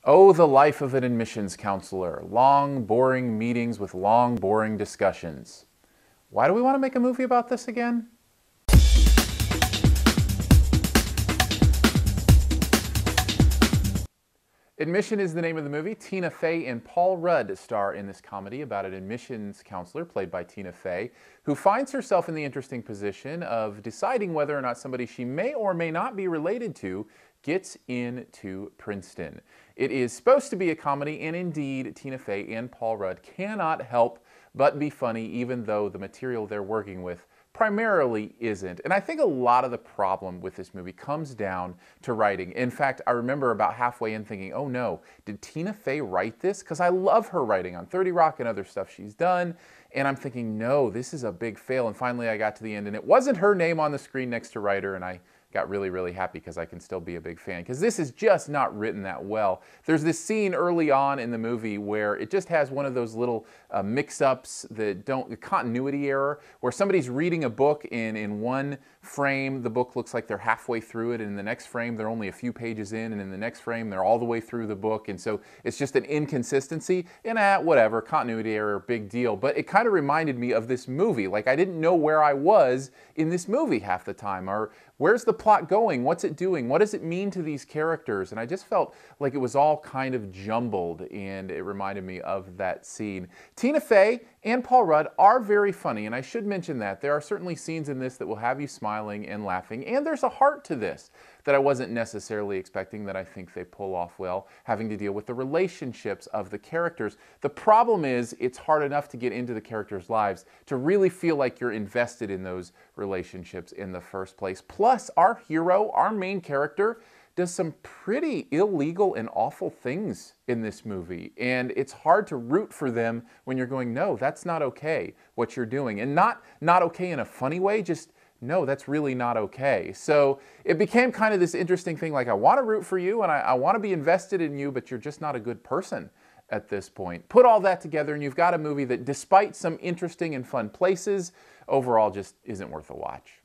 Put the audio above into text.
Oh, the life of an admissions counselor. Long, boring meetings with long, boring discussions. Why do we want to make a movie about this again? Admission is the name of the movie. Tina Fey and Paul Rudd star in this comedy about an admissions counselor, played by Tina Fey, who finds herself in the interesting position of deciding whether or not somebody she may or may not be related to gets into Princeton. It is supposed to be a comedy, and indeed, Tina Fey and Paul Rudd cannot help but be funny, even though the material they're working with primarily isn't. And I think a lot of the problem with this movie comes down to writing. In fact, I remember about halfway in thinking, oh no, did Tina Fey write this? Because I love her writing on 30 Rock and other stuff she's done. And I'm thinking, no, this is a big fail. And finally I got to the end and it wasn't her name on the screen next to writer, and I got really, really happy because I can still be a big fan, because this is just not written that well. There's this scene early on in the movie where it just has one of those little mix-ups that the continuity error, where somebody's reading a book and in one frame the book looks like they're halfway through it, and in the next frame they're only a few pages in, and in the next frame they're all the way through the book, and so it's just an inconsistency, and whatever, continuity error, big deal. But it kind of reminded me of this movie. Like, I didn't know where I was in this movie half the time, or where's the plot going? What's it doing? What does it mean to these characters? And I just felt like it was all kind of jumbled, and it reminded me of that scene. Tina Fey and Paul Rudd are very funny, and I should mention that. There are certainly scenes in this that will have you smiling and laughing, and there's a heart to this that I wasn't necessarily expecting, that I think they pull off well, having to deal with the relationships of the characters. The problem is, it's hard enough to get into the characters' lives to really feel like you're invested in those relationships in the first place. Plus, our hero, our main character, does some pretty illegal and awful things in this movie. And it's hard to root for them when you're going, no, that's not okay, what you're doing. And not okay in a funny way, just, no, that's really not okay. So it became kind of this interesting thing, like, I want to root for you and I want to be invested in you, but you're just not a good person at this point. Put all that together and you've got a movie that, despite some interesting and fun places, overall just isn't worth a watch.